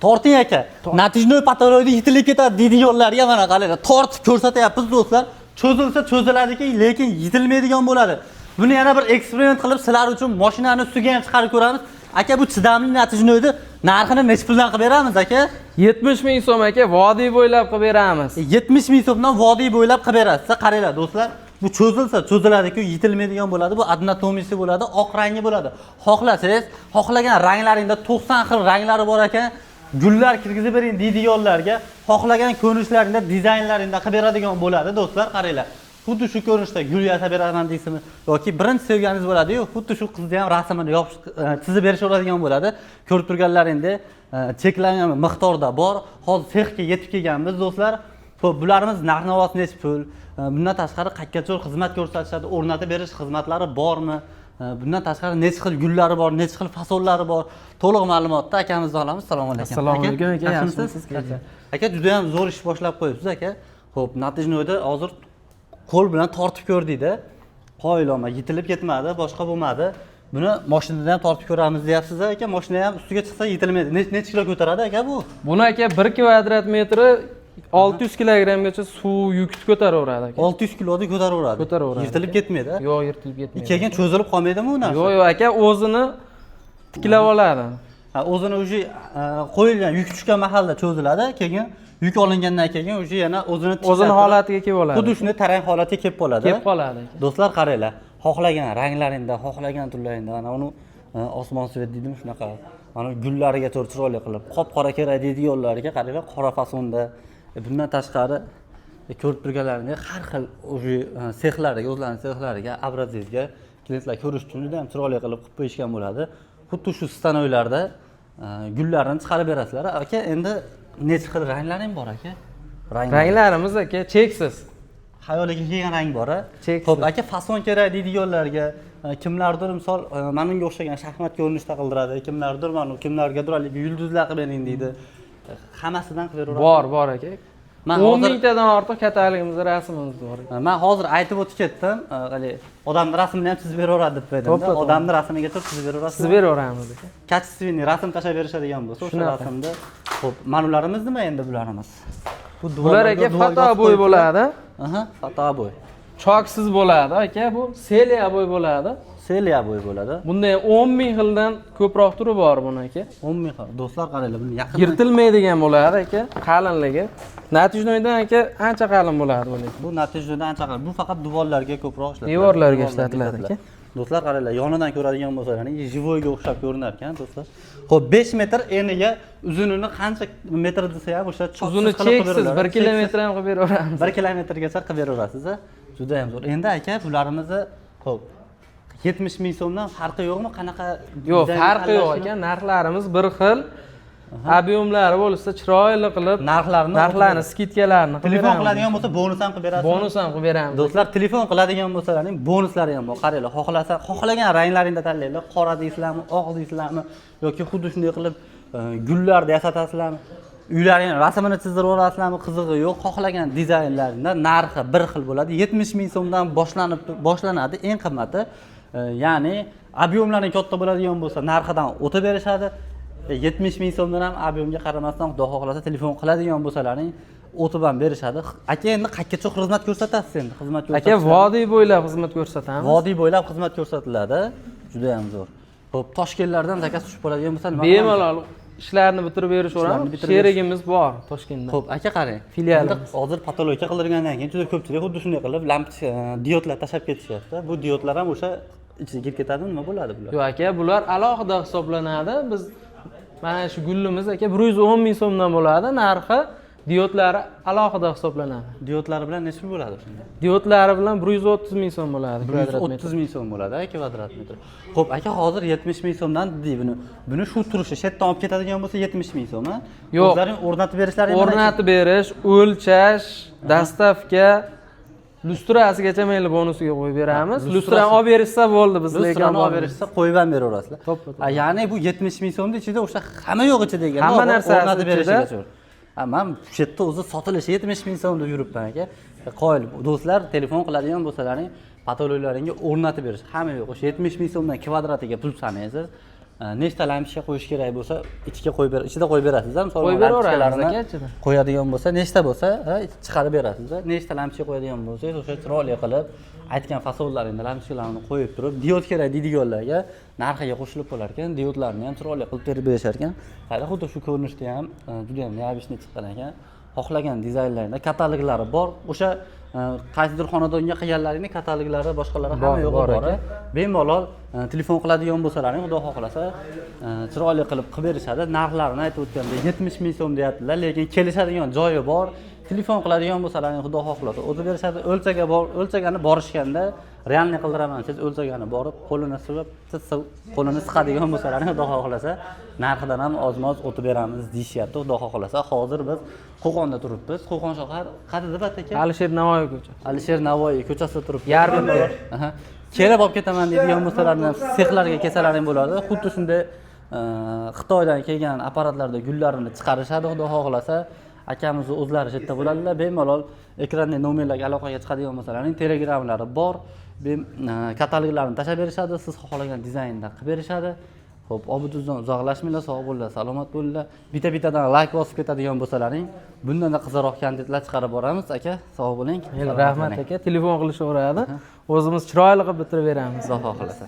Torting aka. Natijnoy patologiyada yetilib ketadi deydi yo'llarga mana qaranglar. Tortib ko'rsatyapmiz do'stlar. Cho'zilsa cho'ziladiki, lekin yetilmaydigan bo'ladi. Buni yana bir eksperiment qilib sizlar uchun mashinani ustiga ham chiqarib ko'ramiz. Aka bu chidamli natijnoyni narxini necha puldan qilib beramiz aka? 70 ming so'm aka, vodiy bo'ylab qilib beramiz. 70 ming so'mdan vodiy bo'ylab qilib berasiz. Qaranglar do'stlar. Bu cho'zilsa cho'ziladi-ku, yetilmaydigan bo'ladi. Bu adnatomisi bo'ladi, oq rangi bo'ladi. Xohlasangiz, xohlagan ranglaringda 90 xil ranglari bor ekan. Gullar kirgizib bering deydiganlarga, xohlagan ko'rinishlaringda, dizaynlaringda qilib beradigan bo'ladi do'stlar. Qaranglar. Xuddi shu ko'rinishda gul yasab beraman deysizmi yoki birinchi sevganingiz bo'ladi-yu, xuddi shu qizni ham rasmini chizib berishaveradigan bo'ladi. Ko'rib turganlaringdek cheklangan miqdorda bor. Hozir sexga yetib kelganmiz do'stlar. Xo'p, bularimiz narx-navosi necha pul? Bundan tashqari qayergacha xizmat ko'rsatishadi, o'rnatib berish xizmatlari bormi? Bundan tashqari necha xil gullari bor, necha xil fasollari bor? To'liq ma'lumotni akamizdan olamiz. Assalomu alaykum. Assalomu alaykum aka, yaxshimisiz? Aka, juda ham zo'r ish boshlab qo'yibsiz aka. Xo'p, natijnoyda hozir qo'l bilan tortib ko'rdikda, qoyiloma yetilib ketmadi, boshqa bo'lmadi. Buni mashinadan ham tortib ko'ramiz deyapsiz aka. Mashina ham ustiga chiqsa yetilmaydi. Necha kilo ko'taradi aka bu? Buni aka 1 kvadrat metri 600 kilogrammgacha suv yukni ko'taraveradi aka. 600 kiloni ko'taraveradi. Yirtilib ketmaydi. Yo'q, yirtilib ketmaydi. Keyin cho'zilib qolmaydimi u narsa? Yo'q aka, o'zini tiklab oladi. Ha, o'zini o'sha qo'yilgan yuk tushgan mahalda cho'ziladi, keyin yuk olingandan keyin o'sha yana o'zini holatiga kelib oladi. Xuddi shunday tarang holatiga kelib qoladi. Kelib qoladi aka. Do'stlar qaranglar, xohlagan ranglaringda, xohlagan turlaringda, mana uni osmon svet deydimi shunaqa. Mana gullariga chiroyli qilib, qop-qora kerak deydiganlarga qaranglar, qora fasonda. Bundan tashqari ko'rib turganlaringizdek har xil o'sha sexlarga, o'zlarining sexlariga, abrazivga klientlar ko'rish uchun juda ham chiroyli qilib qo'yishgan bo'ladi. Xuddi shu stanoylarda gullarni chiqarib berasizlar. Aka, endi necha xil ranglaring bor aka? Ranglarimiz aka cheksiz. Xayoliga kelgan rang bor. Cheksiz. Xo'p, aka, fason kerak deydiganlarga kimlardir misol mana bunga o'xshagan shaxmat ko'rinishda qildiradi, kimlardir mana kimlargadir yulduzlar qilib bering deydi. Hammasidan qilib berasiz. Bor aka. 10 mingtadan ortiq katalogimizda rasmimiz bor. Men hozir aytib o'tib ketdim, odamning rasmini ham chizib beraveradi deb aytdim. Odamning rasmiga chizib beraverasiz. Chizib beraveramiz aka. Kachественный rasm tashlab berishadigan bo'lsa, o'sha rasmda. Xo'p, ma'nolarimiz nima endi bularimiz? Bular aka fotobo'y bo'ladi. Aha, fotobo'y. Choksiz bo'ladi aka, bu seliya bo'y bo'ladi. Seliya bo'y bo'ladi. Bunda 10 ming xildan ko'proq turi bor buni aka. 10 ming xil. Do'stlar qaranglar, buni yaqin yirtilmaydigan bo'ladi aka, qalinligi. Natijnoydan aka ancha qalin bo'ladi bu. Bu natijnoydan ancha qalin. Bu faqat divorlarga ko'proq ishlatiladi. Devorlarga ishlatiladi aka. Do'stlar qaranglar, yonidan ko'radigan bo'lsalaring, jivoyga o'xshab ko'rinar ekan do'stlar. Xo'p, 5 metr eniga uzunini qancha metr desa ham o'sha uzuni cheksiz 1 kilometr ham qilib beraveramiz. 1 kilometrgacha qilib beraverasiz. Juda ham zo'r. Endi aka, bularimizni xo'p 70 ming so'mdan farqi yo'qmi? Qanaqa? Yo'q, farqi yo'q aka. Narxlarimiz bir xil. Ob'yomlari bo'lsa chiroyli qilib narxlarni, skidkalarni telefon qiladigan bo'lsa bonus ham qilib berasiz. Bonus ham qilib beramiz. Do'stlar, telefon qiladigan bo'lsalaring bonuslari ham bor. Qaranglar, xohlagan ranglaringda tanlaylar. Qora deysizlarmi, oq deysizlarmi yoki xuddi shunday qilib gullarni yasatasizlarmi? Uylaring rasmini chizdirib olasizlarmi? Qizig'i yo'q. Xohlagan dizaynlaringda narxi bir xil bo'ladi. 70 ming so'mdan boshlanadi eng qimmati. Ya'ni ob'yomlaring katta bo'ladigan bo'lsa, narxidan o'tib berishadi. 70 ming so'mdan ham ob'yomga qaramasdan Xudo xohlasa telefon qiladigan bo'lsalaring o'tib ham berishadi. Aka, endi qayergacha xizmat ko'rsatasiz endi? Xizmat ko'rsatasiz. Aka, vodiy bo'ylab xizmat ko'rsatamiz. Vodiy bo'ylab xizmat ko'rsatiladi. Juda ham zo'r. Xo'p, Toshkentlardan zakaz tushib qoladigan bo'lsa nima? Bemalol ishlarni bitirib beraveramiz. Sherigimiz bor Toshkentda. Xo'p, aka qarang. Filialimiz. Hozir patologiya qildirgandan keyin juda ko'pchilik xuddi shunday qilib lampochka, diodlar tashab ketishyapti. Bu diodlar ham o'sha ichiga kirib ketadimi, nima bo'ladi bular? Yo'q aka, bular alohida hisoblanadi. Biz mana shu gullimiz aka 110 ming so'mdan bo'ladi. Narxi diodlari alohida hisoblanadi. Diodlari bilan necha pul bo'ladi shunda? Diodlari bilan 130 ming so'm bo'ladi kvadrat metr. 130 ming so'm bo'ladi kvadrat metr. Xo'p, aka, hozir 70 ming so'mdan deydi buni. Buni shu turishi, shu yerdan olib ketadigan bo'lsa 70 ming so'm, ha? Yo'q. O'zlaring o'rnatib berishlari ham o'rnatib berish, o'lchash, dastavka, lustrasigacha mayli bonusiga qo'yib beramiz. Lustrani olib berishsa bo'ldi, biz lekin olib berishsa qo'yib ham beraverasizlar. Ya'ni bu 70 ming so'mning ichida o'sha hamma yo'q ichida ekan. Hamma narsa o'rnatib berishigacha. Men shu yerda o'zi sotilishi 70 ming so'm deb yuribman aka. Qoyil do'stlar, telefon qiladigan bo'lsalaring, patologlaringga o'rnatib berish hamma yo'q. O'sha 70 ming so'mdan kvadratiga pul sanaysiz. nechta lampishka qo'yish kerak bo'lsa, ichiga qo'yib ichida qo'yib berasiz, misol Qo'yib beraveramiz aka ichida. qo'yadigan bo'lsa, nechta bo'lsa, chiqarib berasiz. Nechta lampishka qo'yadigan bo'lsangiz, o'sha chiroyli qilib aytgan fasollaringda lampishkalarni qo'yib turib, diod kerak deydiganlarga narxiga qo'shilib qo'lar ekan, diodlarni ham chiroyli qilib terib berishar ekan. Hali xuddi shu ko'rinishda ham juda ham neobычный chiqqan ekan. Xohlagan dizaynlarida kataloglari bor. O'sha qaysidir xonadonga qilganlaringni kataloglari boshqalari hamma yo'q bor aka. Bemalol telefon qiladigan bo'lsalaring, xudo xohlasa, chiroyli qilib berishadi. Narxlarini aytib o'tgandek 70 ming so'm deyaptilar, lekin kelishadigan joyi bor. Telefon qiladigan bo'lsalaring, xudo xohlasa, o'zi berishadi. O'lchagani borishganda realni qildiraman siz o'lchagani borib, qo'lini silib, qo'lini siqadigan bo'lsalaring, xudo xohlasa, narxidan ham ozmoz o'tib beramiz deyishyapti. Xudo xohlasa, hozir biz Qo'qonda turibmiz. Qo'qon shahar qayerda bat aka? Alisher Navoiy ko'chasi. Alisher Navoiy ko'chasida turibmiz. Yarim kelib olib ketaman deydigan bo'lsalarni sexlarga kelsalaring bo'ladi. Xuddi shunday Xitoydan kelgan apparatlarda gullarini chiqarishadi, xudo xohlasa. Akamiz o'zlari yerda bo'ladilar. Bemalol ekranda nomerlarga aloqaga chiqadigan bo'lsalaring, telegramlari bor. Kataloglarni tashlab berishadi, siz xohlagan dizaynda qilib berishadi. Xo'p, obudizdan uzoqlashmanglar, sog' bo'linglar, salomat bo'linglar. Bitta-bittadan like bosib ketadigan bo'lsalaring, bundan-da qiziqroq kontentlar chiqarib boramiz aka. Sog' bo'ling. Rahmat aka, telefon qilishaveradi. O'zimiz chiroyli qilib bitirib beramiz. Xudo xohlasa.